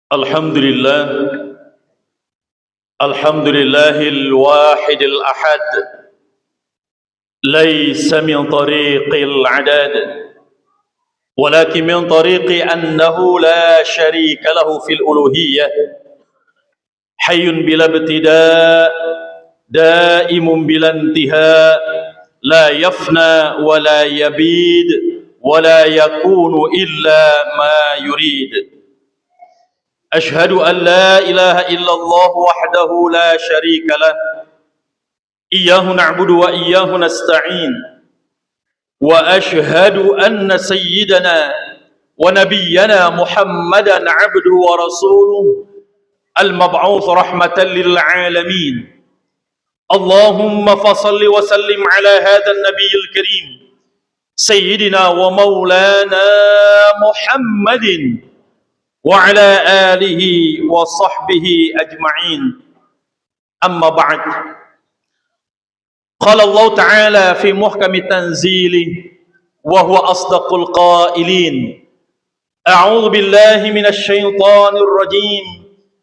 الحمد لله. الحمد لله الواحد الأحد، ليس من طريق العداد ولكن من طريق أنه لا شريك له في الألوهية، حي بلا ابتداء دائم بلا انتهاء، لا يفنى ولا يبيد ولا يكون إلا ما يريد. أشهد أن لا إله إلا الله وحده لا شريك له، إياه نعبد وإياه نستعين. وأشهد أن سيدنا ونبينا محمدا عبده ورسوله المبعوث رحمة للعالمين. اللهم فصل وسلم على هذا النبي الكريم سيدنا ومولانا محمد وعلى آله وصحبه أجمعين. أما بعد، قال الله تعالى في محكم تنزيله وهو أصدق القائلين: أعوذ بالله من الشيطان الرجيم،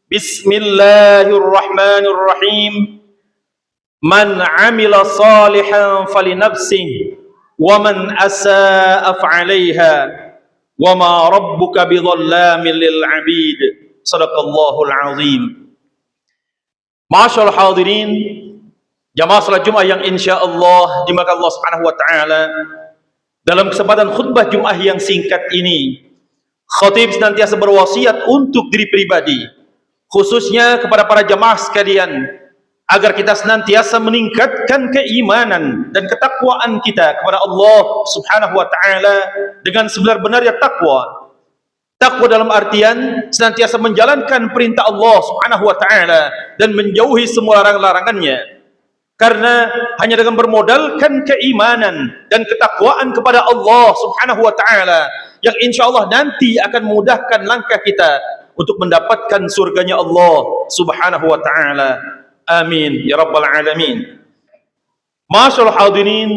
بسم الله الرحمن الرحيم. من عمل صالحا فلنفسه ومن أساء فعليها وما ربك بظلام للعبيد. صدق الله العظيم. Ma'asyiral hadirin, jamaah salat Jumat yang insyaallah dimuliakan Allah Subhanahu wa taala. Dalam kesempatan khutbah Jumat yang singkat ini, khatib senantiasa berwasiat untuk diri pribadi, khususnya kepada para jamaah sekalian, agar kita senantiasa meningkatkan keimanan dan ketakwaan kita kepada Allah Subhanahu wa taala dengan sebenar-benarnya takwa. Takwa dalam artian senantiasa menjalankan perintah Allah Subhanahu wa taala dan menjauhi semua larangan-larangannya. Karena hanya dengan bermodalkan keimanan dan ketakwaan kepada Allah Subhanahu wa taala yang insyaallah nanti akan memudahkan langkah kita untuk mendapatkan surganya Allah Subhanahu wa taala. Amin ya rabbal alamin. Ma'asyiral hadirin,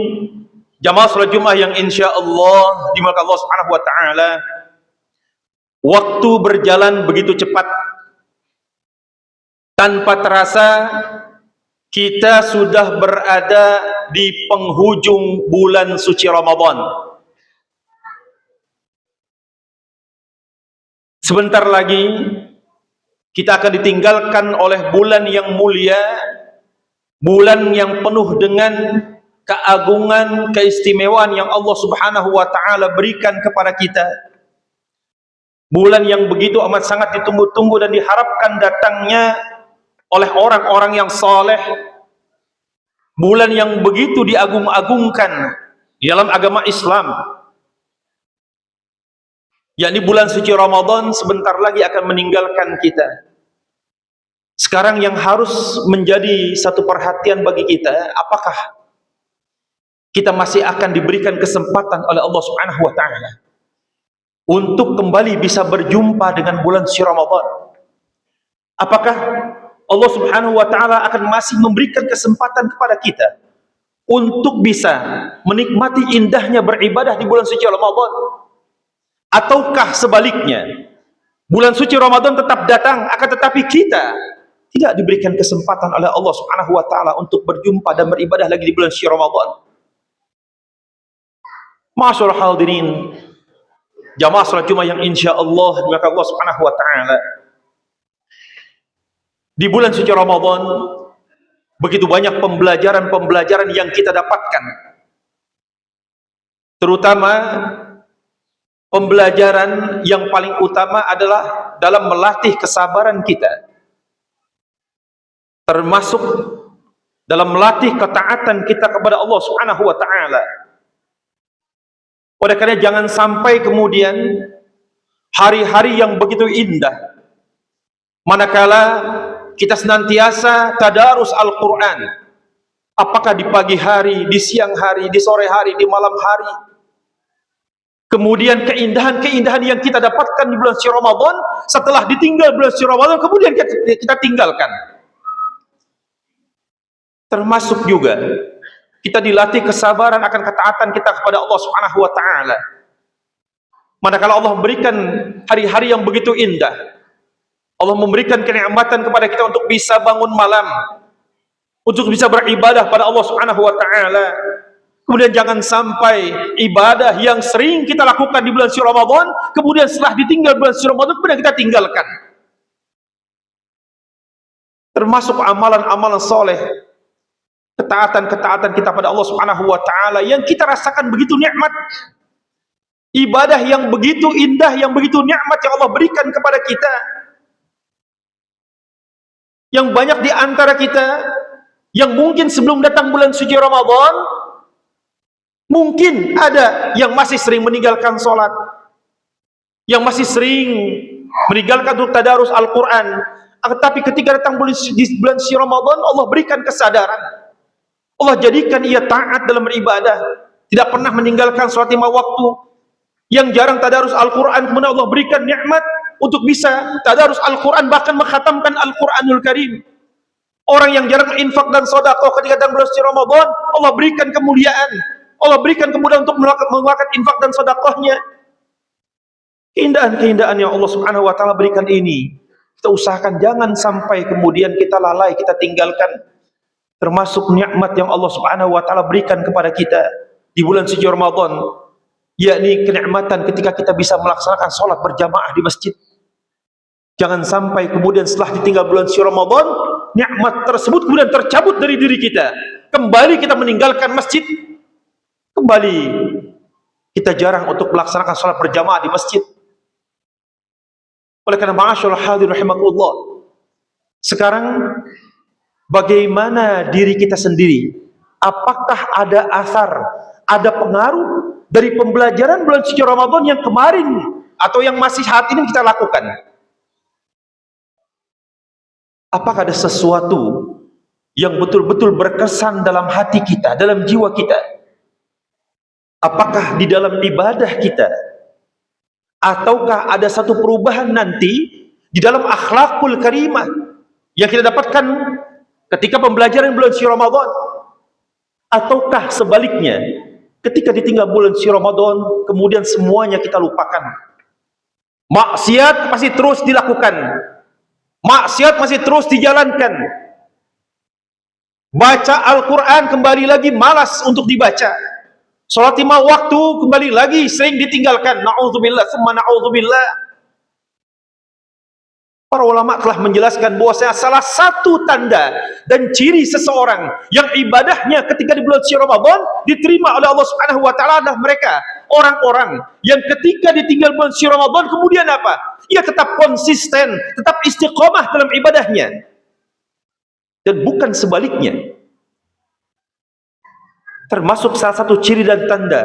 jamaah salat Jumat yang insyaallah dimuliakan Allah Subhanahu wa taala. Waktu berjalan begitu cepat, tanpa terasa kita sudah berada di penghujung bulan suci Ramadan. Sebentar lagi kita akan ditinggalkan oleh bulan yang mulia, bulan yang penuh dengan keagungan, keistimewaan yang Allah Subhanahu wa taala berikan kepada kita. Bulan yang begitu amat sangat ditunggu-tunggu dan diharapkan datangnya oleh orang-orang yang saleh. Bulan yang begitu diagung-agungkan di dalam agama Islam, yakni bulan suci Ramadan sebentar lagi akan meninggalkan kita. Sekarang yang harus menjadi satu perhatian bagi kita, apakah kita masih akan diberikan kesempatan oleh Allah Subhanahu wa taala untuk kembali bisa berjumpa dengan bulan suci Ramadan? Apakah Allah Subhanahu wa taala akan masih memberikan kesempatan kepada kita untuk bisa menikmati indahnya beribadah di bulan suci Ramadan? Ataukah sebaliknya, bulan suci Ramadan tetap datang, akan tetapi kita tidak diberikan kesempatan oleh Allah Subhanahu wa taala untuk berjumpa dan beribadah lagi di bulan suci Ramadan? Ma'asyiral hadirin, jamaah salat Jumat yang insyaallah dimuliakan Allah Subhanahu wa taala. Di bulan suci Ramadan begitu banyak pembelajaran-pembelajaran yang kita dapatkan. Terutama pembelajaran yang paling utama adalah dalam melatih kesabaran kita, termasuk dalam melatih ketaatan kita kepada Allah Subhanahu wa taala. Oleh karena jangan sampai kemudian hari-hari yang begitu indah, manakala kita senantiasa tadarus Al-Quran, apakah di pagi hari, di siang hari, di sore hari, di malam hari, kemudian keindahan-keindahan yang kita dapatkan di bulan suci Ramadan, setelah ditinggal bulan suci Ramadan, kemudian kita tinggalkan. Termasuk juga kita dilatih kesabaran akan ketaatan kita kepada Allah Subhanahu wa taala. Manakala Allah memberikan hari-hari yang begitu indah, Allah memberikan kenikmatan kepada kita untuk bisa bangun malam, untuk bisa beribadah pada Allah Subhanahu wa taala. Kemudian jangan sampai ibadah yang sering kita lakukan di bulan suci Ramadan, kemudian setelah ditinggal bulan suci Ramadan, kemudian kita tinggalkan. Termasuk amalan-amalan soleh, ketaatan-ketaatan kita pada Allah Subhanahu wa taala yang kita rasakan begitu nikmat. Ibadah yang begitu indah, yang begitu nikmat yang Allah berikan kepada kita. Yang banyak di antara kita yang mungkin sebelum datang bulan suci Ramadan, mungkin ada yang masih sering meninggalkan sholat, yang masih sering meninggalkan untuk tadarus Al-Quran. Tetapi ketika datang bulan suci Ramadan, Allah berikan kesadaran. Allah jadikan ia taat dalam beribadah, tidak pernah meninggalkan sholat 5 waktu, yang jarang tadarus Al-Quran, kemudian Allah berikan nikmat untuk bisa tadarus Al-Quran, bahkan mengkhatamkan Al-Quranul Karim. Orang yang jarang infak dan sedekah, ketika datang bulan suci Ramadan, Allah berikan kemuliaan, Allah berikan kemudahan untuk mengeluarkan infak dan sedekahnya. Keindahan-keindahan yang Allah Subhanahu wa taala berikan ini, kita usahakan jangan sampai kemudian kita lalai, kita tinggalkan. Termasuk nikmat yang Allah Subhanahu wa taala berikan kepada kita di bulan suci Ramadan, yakni kenikmatan ketika kita bisa melaksanakan sholat berjamaah di masjid. Jangan sampai kemudian setelah ditinggal bulan suci Ramadan, nikmat tersebut kemudian tercabut dari diri kita. Kembali kita meninggalkan masjid, kembali kita jarang untuk melaksanakan sholat berjamaah di masjid. Oleh karena ma'asyarul hadirin rahimakumullah, sekarang bagaimana diri kita sendiri? Apakah ada asar, ada pengaruh dari pembelajaran bulan suci Ramadan yang kemarin atau yang masih saat ini kita lakukan? Apakah ada sesuatu yang betul-betul berkesan dalam hati kita, dalam jiwa kita? Apakah di dalam ibadah kita? Ataukah ada satu perubahan nanti di dalam akhlakul karimah yang kita dapatkan ketika pembelajaran bulan suci Ramadan? Ataukah sebaliknya, ketika ditinggal bulan suci Ramadan, kemudian semuanya kita lupakan? Maksiat masih terus dilakukan, maksiat masih terus dijalankan, baca Al-Quran kembali lagi malas untuk dibaca, sholat 5 waktu kembali lagi sering ditinggalkan. Na'udzubillah, summa na'udzubillah. Para ulama telah menjelaskan bahwasanya salah satu tanda dan ciri seseorang yang ibadahnya ketika di bulan suci Ramadan diterima oleh Allah Subhanahu wa taala adalah mereka orang-orang yang ketika ditinggal bulan suci Ramadan kemudian apa? Ia tetap konsisten, tetap istiqomah dalam ibadahnya. Dan bukan sebaliknya. Termasuk salah satu ciri dan tanda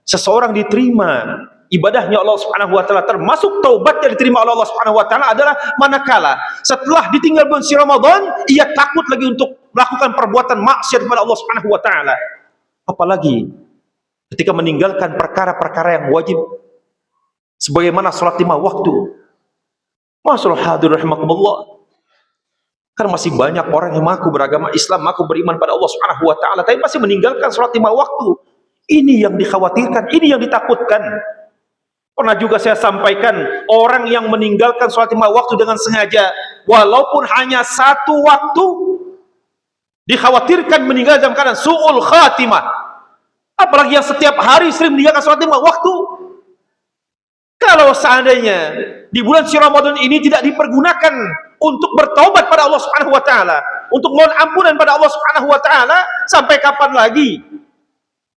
seseorang diterima ibadahnya Allah Subhanahu wa taala, termasuk taubat yang diterima oleh Allah Subhanahu wa taala adalah manakala setelah ditinggal bulan suci Ramadan ia takut lagi untuk melakukan perbuatan maksiat kepada Allah Subhanahu wa taala. Apalagi ketika meninggalkan perkara-perkara yang wajib sebagaimana salat 5 waktu. Masyaallah hadirin rahimakumullah. Karena masih banyak orang yang mengaku beragama Islam, mengaku beriman pada Allah Subhanahu wa taala, tapi masih meninggalkan salat 5 waktu. Ini yang dikhawatirkan, ini yang ditakutkan. Pernah juga saya sampaikan, orang yang meninggalkan sholat 5 waktu dengan sengaja, walaupun hanya 1 waktu, dikhawatirkan meninggal dalam keadaan su'ul khatimah. Apalagi yang setiap hari sering meninggalkan sholat 5 waktu. Kalau seandainya di bulan suci Ramadan ini tidak dipergunakan untuk bertaubat pada Allah Subhanahu wa taala, untuk mohon ampunan pada Allah Subhanahu wa taala, sampai kapan lagi?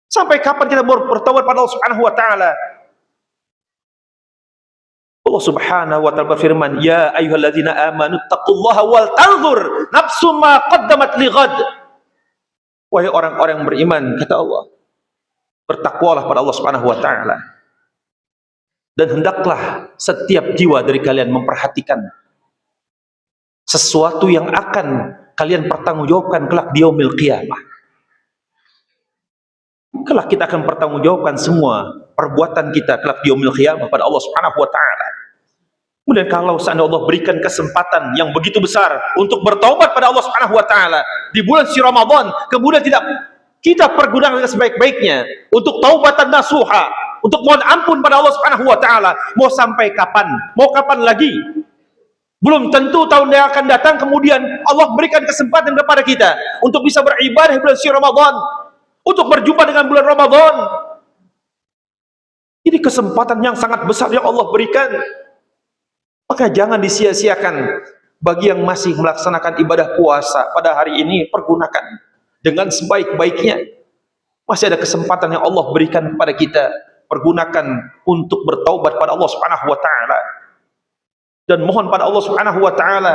Sampai kapan kita bertaubat pada Allah Subhanahu wa taala? Allah Subhanahu wa taala berfirman, "Ya ayyuhalladzina amanu taqullaha wal tanzur nafsum ma qaddamat lighad." Wahai orang-orang yang beriman, kata Allah, bertakwalah pada Allah Subhanahu wa taala. Dan hendaklah setiap jiwa dari kalian memperhatikan sesuatu yang akan kalian pertanggungjawabkan kelak di yaumil qiyamah. Kelak kita akan pertanggungjawabkan semua perbuatan kita kelak di yaumil qiyamah pada Allah Subhanahu wa taala. Kemudian kalau seandainya Allah berikan kesempatan yang begitu besar untuk bertaubat pada Allah Subhanahu wa taala di bulan suci Ramadan, kemudian tidak kita pergunakan dengan sebaik-baiknya untuk taubatan nasuha, untuk mohon ampun pada Allah Subhanahu wa taala, mau sampai kapan? Mau kapan lagi? Belum tentu tahun yang akan datang kemudian Allah berikan kesempatan kepada kita untuk bisa beribadah di bulan suci Ramadan, untuk berjumpa dengan bulan Ramadan. Ini kesempatan yang sangat besar yang Allah berikan. Maka jangan disia-siakan. Bagi yang masih melaksanakan ibadah puasa pada hari ini, pergunakan dengan sebaik-baiknya. Masih ada kesempatan yang Allah berikan kepada kita. Pergunakan untuk bertaubat pada Allah Subhanahu wa taala. Dan mohon pada Allah Subhanahu wa taala,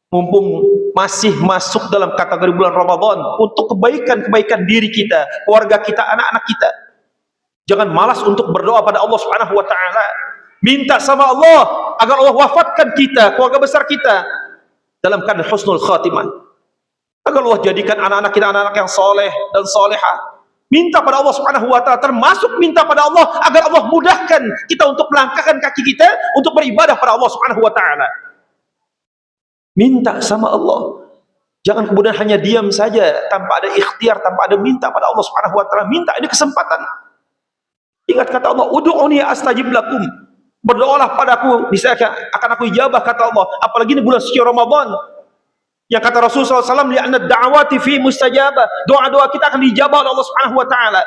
mumpung masih masuk dalam kategori bulan Ramadan, untuk kebaikan-kebaikan diri kita, keluarga kita, anak-anak kita. Jangan malas untuk berdoa pada Allah Subhanahu wa taala. Minta sama Allah agar Allah wafatkan kita, keluarga besar kita dalam keadaan husnul khatimah. Agar Allah jadikan anak-anak kita anak-anak yang soleh dan solehah. Minta pada Allah Subhanahu wa taala, termasuk minta pada Allah agar Allah mudahkan kita untuk melangkahkan kaki kita untuk beribadah pada Allah Subhanahu wa taala. Minta sama Allah. Jangan kemudian hanya diam saja tanpa ada ikhtiar, tanpa ada minta pada Allah Subhanahu wa taala. Minta, ini kesempatan. Ingat kata Allah, ud'uni astajib lakum. Berdoalah padaku, akan aku ijabah, kata Allah. Apalagi ini bulan suci Ramadan. Yang kata Rasulullah SAW, li'anna da'awati fi mustajabah. Doa-doa kita akan dijabah oleh Allah Subhanahu wa taala.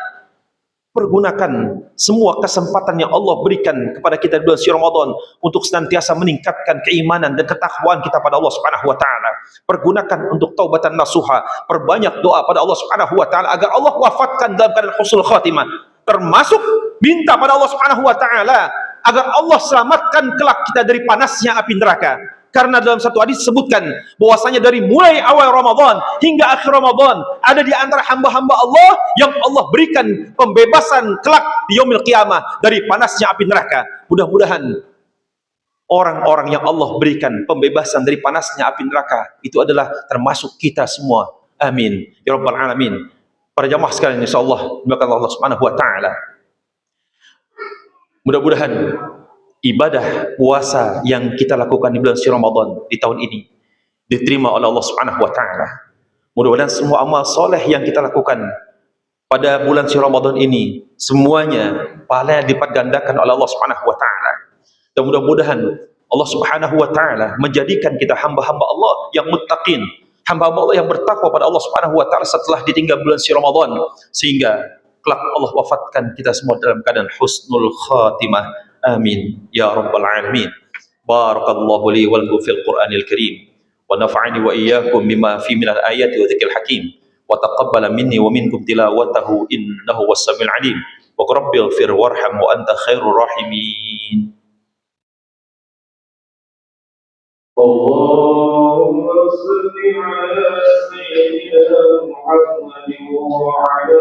Pergunakan semua kesempatan yang Allah berikan kepada kita di bulan suci Ramadan untuk senantiasa meningkatkan keimanan dan ketakwaan kita pada Allah Subhanahu wa taala. Pergunakan untuk taubatan nasuha, perbanyak doa pada Allah Subhanahu wa taala agar Allah wafatkan dalam keadaan husnul khatimah. Termasuk minta pada Allah Subhanahu wa taala agar Allah selamatkan kelak kita dari panasnya api neraka. Karena dalam satu hadis disebutkan bahwasanya dari mulai awal Ramadan hingga akhir Ramadan ada di antara hamba-hamba Allah yang Allah berikan pembebasan kelak di yaumil qiyamah dari panasnya api neraka. Mudah-mudahan orang-orang yang Allah berikan pembebasan dari panasnya api neraka itu adalah termasuk kita semua. Amin ya rabbal alamin. Para jamaah sekalian, insyaallah diberkati Allah Subhanahu wa taala. Mudah-mudahan ibadah puasa yang kita lakukan di bulan suci Ramadan di tahun ini diterima oleh Allah Subhanahu wa taala. Mudah-mudahan semua amal soleh yang kita lakukan pada bulan suci Ramadan ini semuanya pahala dilipat gandakan oleh Allah Subhanahu wa taala. Dan mudah-mudahan Allah Subhanahu wa taala menjadikan kita hamba-hamba Allah yang muttaqin, hamba-hamba Allah yang bertakwa pada Allah Subhanahu wa taala setelah ditinggal bulan suci Ramadan, sehingga kelak Allah wafatkan kita semua dalam keadaan husnul khatimah. Amin ya rabbal alamin. Barakallahu li wa lakum fil Qur'anil Karim wa nafa'ani wa iyyakum bima fi minal ayati wa dzikril hakim wa taqabbala minni wa minkum tilawatahu innahu was-sami'ul alim. Wa rabbil ighfir warham wa anta khairur rahimin. Allahumma salli ala sayyidina Muhammad wa ala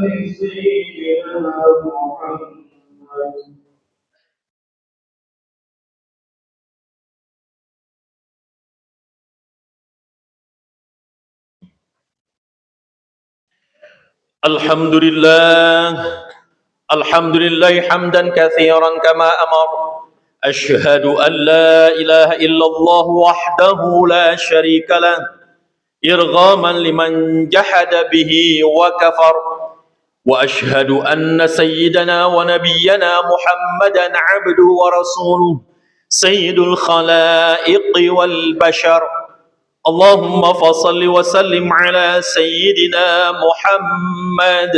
ali sayyidina Muhammad. Alhamdulillah hamdan katsiran kama amar. Asyhadu an la ilaha illallah wahdahu la syarika lah, irghaman liman jahada bihi wa kafar. Wa asyhadu anna sayyidana wa nabiyyana Muhammadan abduhu wa rasuluh, sayyidul khalaiqi wal bashar. Allahumma fasalli wa sallim ala sayyidina Muhammad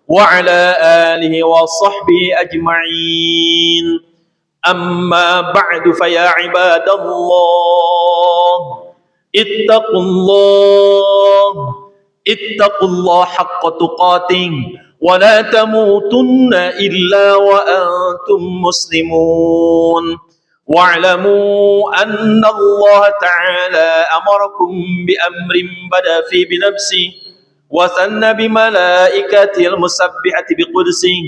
wa ala alihi wa sahbihi ajma'in. Amma ba'du, fa ya ibadallah, ittaqullah haqqa tuqatih wa la tamutunna illa wa antum muslimun. واعلموا أن الله تعالى أمركم بأمر بدأ فيه بنفسه وثنى بملائكته المسبحة بقدسه،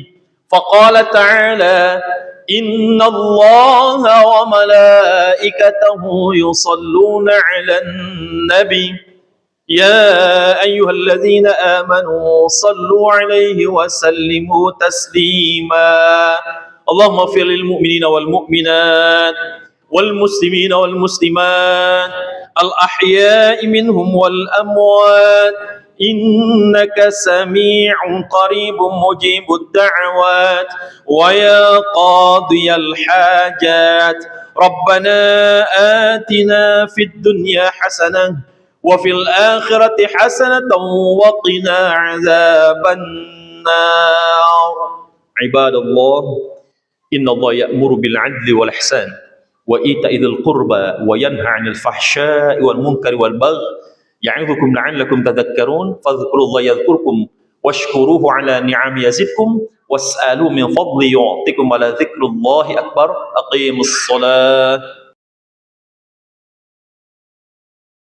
فقال تعالى إن الله وملائكته يصلون على النبي يا أيها الذين آمنوا صلوا عليه وسلموا تسليما. اللهم اغفر للمؤمنين والمؤمنات والمسلمين والمسلمات الأحياء منهم والأموات إنك سميع قريب مجيب الدعوات ويا قاضي الحاجات ربنا آتنا في الدنيا حسنة وفي الآخرة حسنة وقنا عذاب النار. عباد الله، إن الله يأمر بالعدل والإحسان وإيتاء ذي القربى وينهى عن الفحشاء والمنكر والبغي يعظكم لعلكم تذكرون فاذكروا الله يذكركم واشكروه على نعم يزدكم واسألوا من فضل يعطكم ولذكر الله أكبر. أقيموا الصلاة.